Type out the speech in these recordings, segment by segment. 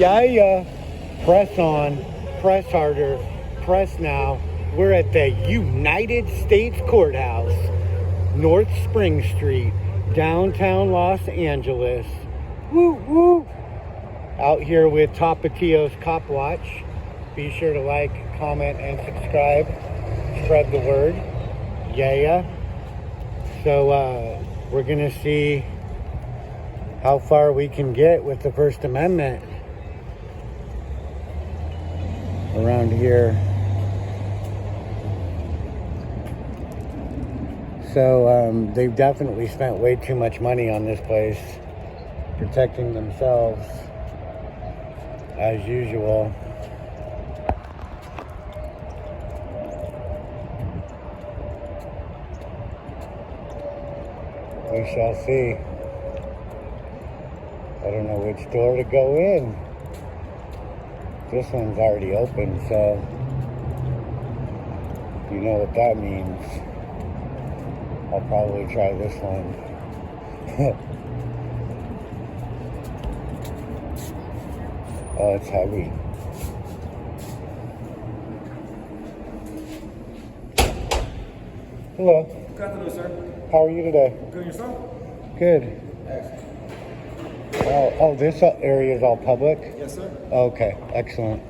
Yeah. Press on, press harder, press now. We're at the United States Courthouse, North Spring Street, downtown Los Angeles. Woo, woo. Out here with Tapatio's Cop Watch. Be sure to like, comment, and subscribe. Spread the word. Yeah. So we're going to see how far we can get with the First Amendment around here. So they've definitely spent way too much money on this place, protecting themselves as usual. We shall see. I don't know which door to go in. This one's already open, so you know what that means. I'll probably try this one. Oh, it's heavy. Hello. Good afternoon, sir. How are you today? Good, yourself? Good. Excellent. Oh, this area is all public? Yes, sir. Okay, excellent.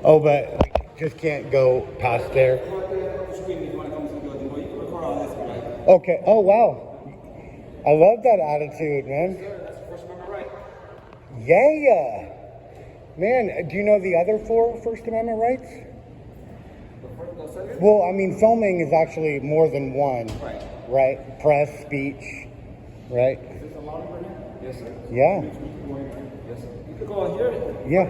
Oh, but we just can't go past there? Okay. Oh, wow. I love that attitude, man. That's the First Amendment right. Yeah. Man, do you know the other 4 First Amendment rights? Well, I mean, filming is actually more than one. Right. Right? Press, speech, right? Is this allowed right now? Yes, sir. Yeah. Yes, sir. You could go here. Yeah.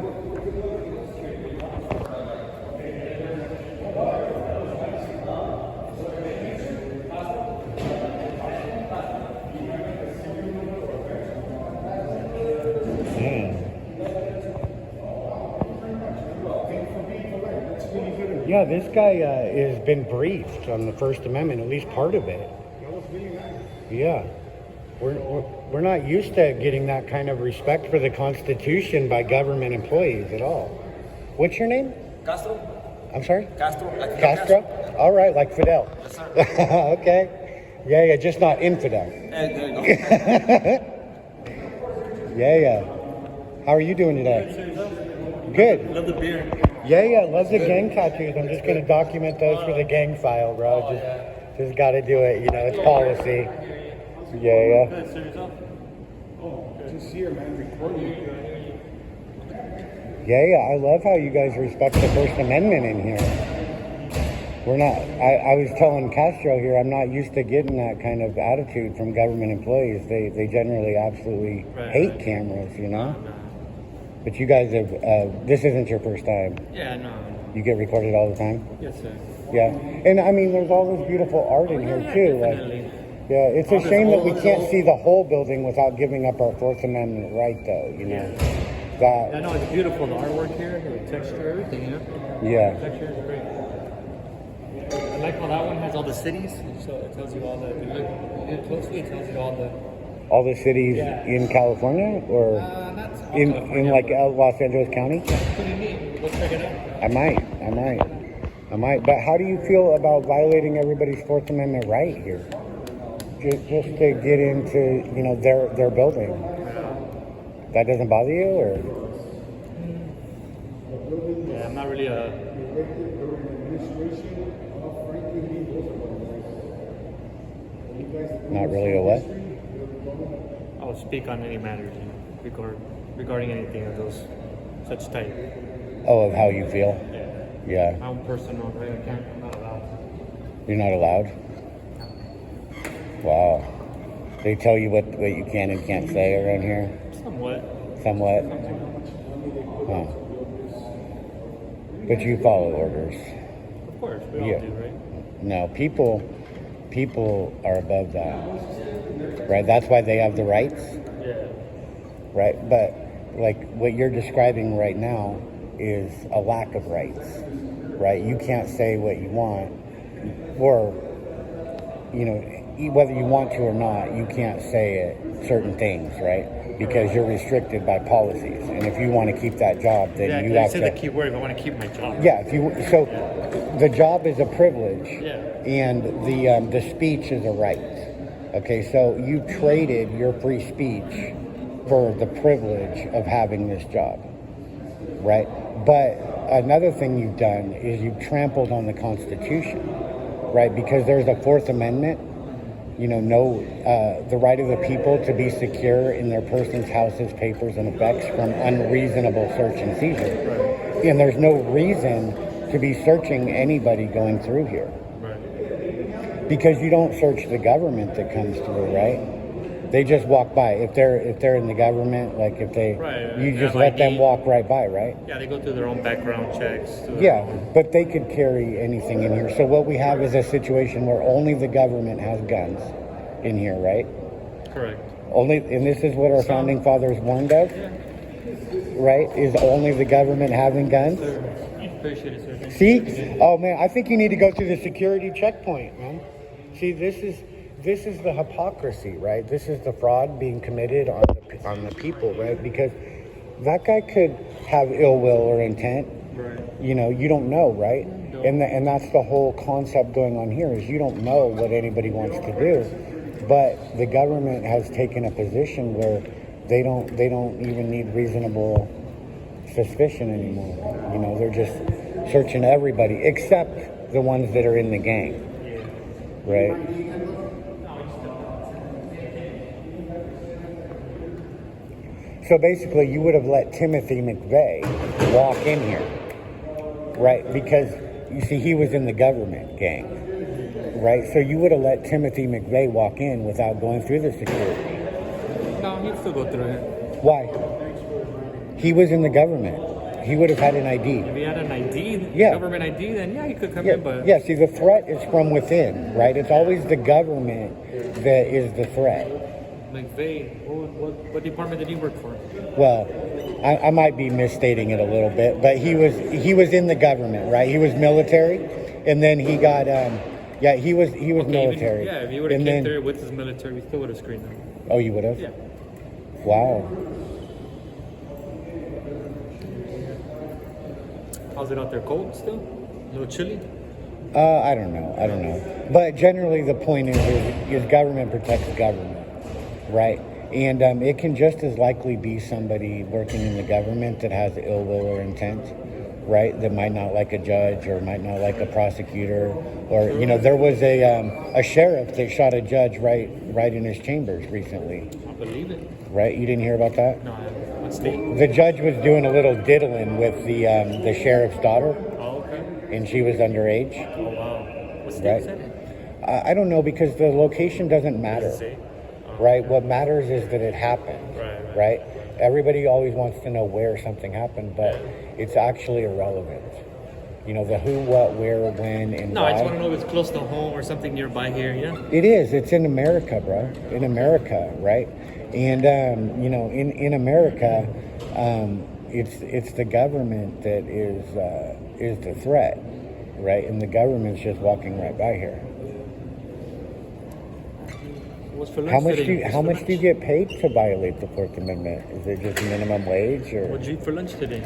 Yeah, this guy has been briefed on the First Amendment, at least part of it. Yeah. We're not used to getting that kind of respect for the Constitution by government employees at all. What's your name? Castro? I'm sorry? Castro? Like Fidel Castro? All right, like Fidel. Yes, sir. Okay. Yeah, just not infidel. There you go. Yeah. How are you doing today? Good. Love the beer. Yeah, love the gang tattoos. I'm just gonna document those for the gang file, bro. Just gotta do it. You know, it's policy. Yeah. Just here, man, recording. Yeah. I love how you guys respect the First Amendment in here. We're not. I was telling Castro here, I'm not used to getting that kind of attitude from government employees. They generally absolutely hate cameras, you know. But you guys have, this isn't your first time. Yeah, no. You get recorded all the time? Yes, sir. Yeah. And I mean, there's all this beautiful art in here too. Definitely. Yeah, it's a shame that we can't see the whole building without giving up our Fourth Amendment right though, you know. I know it's beautiful, the artwork here, the texture, everything, you know? Yeah. The texture is great. I like how that one has all the cities, so it tells you all the, if you look closely, it tells you all the cities in California or in like Los Angeles County? Yeah, pretty neat. Let's check it out. I might. But how do you feel about violating everybody's Fourth Amendment right here? Just to get into, you know, their building. That doesn't bother you, or? Yeah, I'm not really a... Not really a what? I'll speak on any matters, you know, regarding anything of those such type. Oh, of how you feel? Yeah. My own personal, I'm not allowed. You're not allowed? Wow. They tell you what you can and can't say around here? Somewhat? Huh. But you follow orders. Of course, we all do, right? No, people are above that. Right? That's why they have the rights? Yeah. Right? But like what you're describing right now is a lack of rights. Right? You can't say what you want, or, you know, whether you want to or not, you can't say certain things, right? Because you're restricted by policies. And if you want to keep that job, then Yeah, you you have said to. the key word. I want to keep my job. Yeah, so the job is a privilege, Yeah. and the speech is a right. Okay, so you traded your free speech for the privilege of having this job, right? But another thing you've done is you've trampled on the Constitution, right? Because there's a Fourth Amendment, the right of the people to be secure in their persons, houses, papers, and effects from unreasonable search and seizure. Right. And there's no reason to be searching anybody going through here. Right. Because you don't search the government that comes through, right? They just walk by. If they're in the government, like if they, Right. you They just have let ID. them walk right by, right? Yeah, they go through their own background checks. Yeah, but they could carry anything in here. So what we have is a situation where only the government has guns in here, right? Correct. And this is what our founding fathers warned of, right? Is only the government having guns. Appreciate it, sir. See? Oh man, I think you need to go through the security checkpoint, man. See, this is the hypocrisy, right? This is the fraud being committed on the people, right? Because that guy could have ill will or intent. Right. You don't know, right? And that's the whole concept going on here is you don't know what anybody wants to do. But the government has taken a position where they don't even need reasonable suspicion anymore. They're just searching everybody except the ones that are in the gang, right? So basically, you would have let Timothy McVeigh walk in here, right? Because you see, he was in the government gang, right? So you would have let Timothy McVeigh walk in without going through the security. No, he'd still go through it. Why? He was in the government. He would have had an ID. If he had an ID, Yeah. government ID, then yeah, he could come in. But Yeah, see, the threat is from within, right? It's always the government that is the threat. McVeigh, what department did he work for? Well, I might be misstating it a little bit, but he was in the government, right? He was military, and then he got he was military. If he would have And came then- there with his military, we still would have screened him. Oh, you would have? Yeah. Wow. How's it out there? Cold still? A little chilly? I don't know. But generally, the point is government protects government, right? And it can just as likely be somebody working in the government that has ill will or intent, right? That might not like a judge or might not like a prosecutor, or there was a sheriff that shot a judge right in his chambers recently, I believe it. right? You didn't hear about that? No, what state? The judge was doing a little diddling with the sheriff's daughter, Oh, okay. and she was underage. Oh, wow. What state Right. is that in? I don't know because the location doesn't matter, Does it say? Oh, right? What matters is that it happened, Right. right? Everybody always wants to know where something happened, but it's actually irrelevant. The who, what, where, when, and No, why. I just want to know if it's close to home or something nearby here, yeah? It is. It's in America, bro. In America, right? And in America, it's the government that is the threat, right? And the government's just walking right by here. What's for lunch How much today? how much do you get paid to violate the Fourth Amendment? Is it just minimum wage or? What'd you eat for lunch today?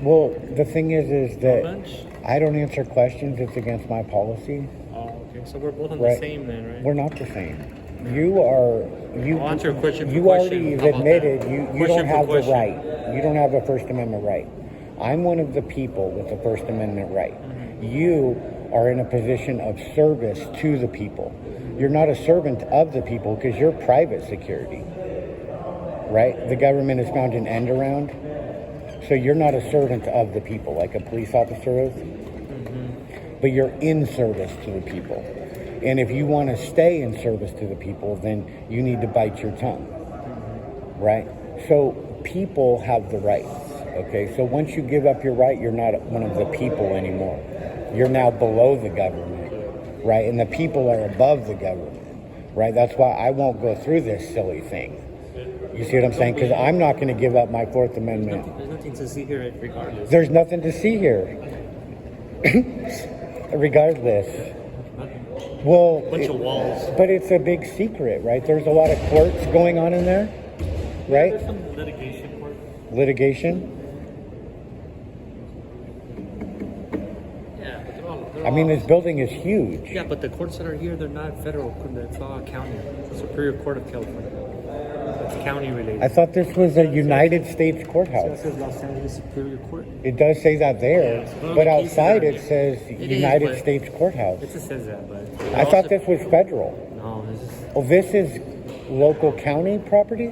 Well, the thing is that Lunch? I don't answer questions. It's against my policy. Oh, okay. So we're both on Right. the same then, right? We're not the same. I'll answer a question for You question. already How about admitted that? you Question don't for have the question. right. You don't have a First Amendment right. I'm one of the people with the First Amendment right. Mm-hmm. You are in a position of service to the people. You're not a servant of the people because you're private security, right? The government has found an end around. So you're not a servant of the people like a police officer is, but you're in service to the people. And if you want to stay in service to the people, then you need to bite your tongue, right? So people have the rights, okay? So once you give up your right, you're not one of the people anymore. You're now below the government, right? And the people are above the government, right? That's why I won't go through this silly thing. You see what I'm saying? Because I'm not going to give up my Fourth Amendment. There's nothing to see here regardless. There's nothing to see here. Regardless. Nothing. Well, bunch of walls. but it's a big secret, right? There's a lot of courts going on in there, right? There's some litigation court. Litigation. Yeah, but they're I mean, all- this building is huge. Yeah, but the courts that are here, they're not federal. It's all county. It's the Superior Court of California. It's county related. I thought this was a United States So it courthouse. says Los Angeles Superior Court. It does say that there, Yes, one of but the cases outside are it here. says It is, United but- States Courthouse. It just says that, but I thought this was federal. No, this is Oh, this is local county property?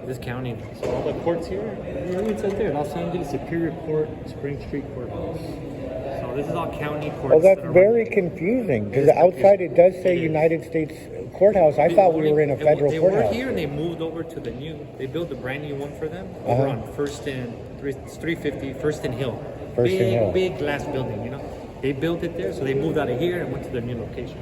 this county. So all the courts here, it says there, Los Angeles Superior Court, Spring Street Courthouse. So this is all county courts. Oh, that's that are very running. confusing because It is outside it does say It is. United States Courthouse. I thought we were in a federal They courthouse. were here and they moved over to the new. They built a brand new one for them over Uh-huh. on First and 350 First and Hill. First and big, Hill. big glass building. You know, they built it there, so they moved out of here and went to their new location.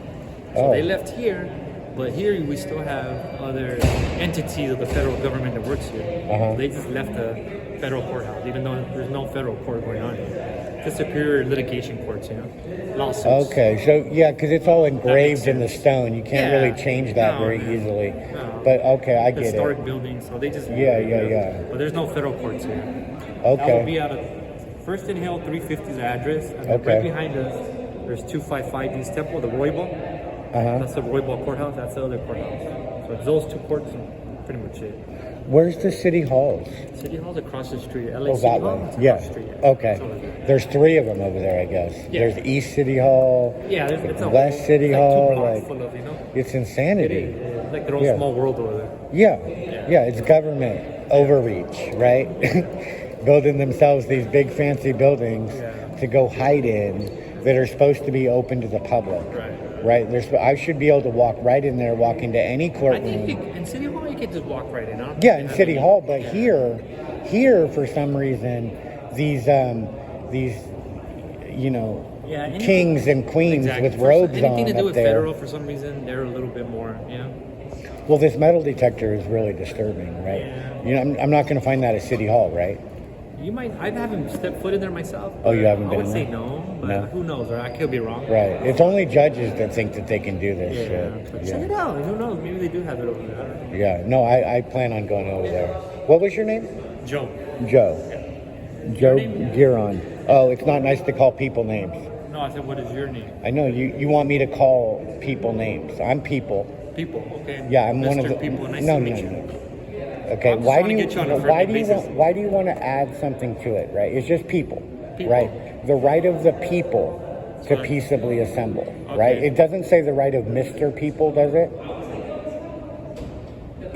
So Oh. they left here, but here we still have other entities of the federal government that works here. Uh-huh. They just left the federal courthouse, even though there's no federal court going on here. It's the superior litigation courts, you know, lawsuits. Okay, so yeah, because it's all engraved in the sense. stone. You can't Yeah. really change that No, very no. easily. No. But okay, I get Historic it. buildings, so they just Yeah, yeah. But there's no federal courts here. That will Okay. be out of First and Hill 350's address, and then Okay. right behind us, there's 255 East Temple, the Roybal. Uh-huh. That's the Roybal courthouse. That's the other courthouse. So it's those two courts, and pretty much it. Where's the city halls? City Hall's across the street. LA Oh, City that Hall. way. It's Yeah. across the street. Okay. It's over there. There's 3 of them over there, I guess. Yeah. There's East City Hall. Yeah, it's a West whole- City it's Hall. Like 2 blocks Like, full of, you know. it's It insanity. is. It's like their own Yeah. small world over there. Yeah, yeah, it's government overreach, right? Building themselves these big fancy buildings Yeah. to go hide in that are supposed to be open to the public. Right. Right. I should be able to walk right in there, walk into any I think courtroom. in City Hall you can just walk right in. I don't Yeah, think in they City have Hall, but yeah. here for some reason, these you know, Yeah, anything- kings and queens Exactly. with For robes anything on to do up with there. federal, for some reason, they're a little bit more, you know. Well, this metal detector is really disturbing, right? Yeah. You know, I'm not going to find that at City Hall, right? You might. I haven't stepped foot in there myself. Oh, you haven't I been would in say there? no, but No. who knows? Or I could be wrong. Right. It's only judges that think that they can do this Yeah. shit. But check it out. Who knows? Maybe they do have it over there. I don't know. Yeah. No, I plan on going over there. What was your name? Joe. Joe. Joe name? Giron. Oh, it's not nice to call people names. No, I said, what is your name? I know you want me to call people names. I'm people. People. Okay. Yeah, I'm one of Mr. the people. Nice no, to no, meet you. no. Okay, I'm just why trying do to you get you on a why friendly do you basis. want why do you want to add something to it, right? It's just people, People. right? The right of the people to Right. peaceably assemble, Okay. right? It doesn't say the right of Mr. People, does it?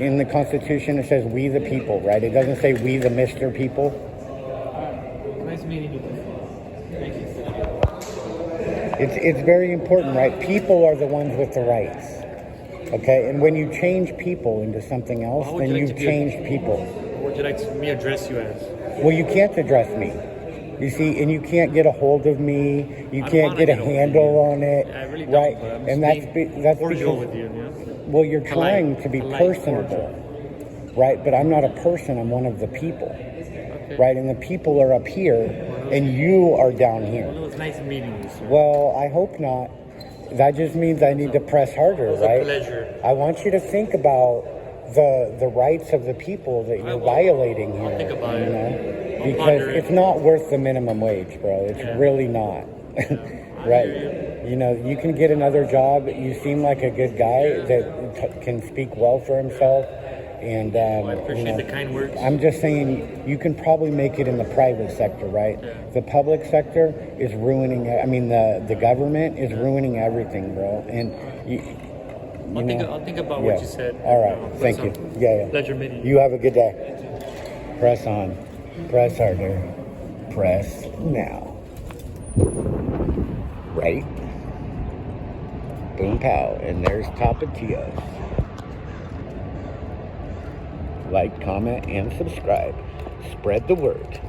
In the Constitution, it says we the people, right? It doesn't say we the Mr. People. Nice meeting you. Thank you. It's very important, right? People are the ones with the rights. Okay, and when you change people into something else, How would then you like you've to be- changed people. What would you like me to address you as? Well, you can't address me. You see, and you can't get a hold of me. You I don't can't wanna get a get a hold of handle you. on it, Yeah, I really don't, right? but I'm And just being that's cordial because with you. Yeah? well, you're Polite. trying to be Polite, personable, cordial. right? But I'm not a person. I'm one of the people, Okay. right? And the people are up here, and you are down here. Well, it was nice meeting you, sir. Well, I hope not. That just means I need to press harder, It was right? a pleasure. I want you to think about the rights of the people that you're will. violating here. I'll think about you it. know? I'll Because ponder it. it's not worth the minimum wage, bro. It's Yeah. really not. I Right? hear You know, you can get another job. You seem like a good guy that can speak well for himself. And I appreciate the kind words. I'm just saying, you can probably make it in the private sector, right? Yeah. The public sector is ruining. I mean, the government is ruining everything, bro. And I'll think about yeah. what you said. All right, Put thank some you. Yeah. Pleasure meeting you. You have a good day. Press on. Press harder. Press now. Right? Boom pow. And there's Tapatios. Like, comment, and subscribe. Spread the word.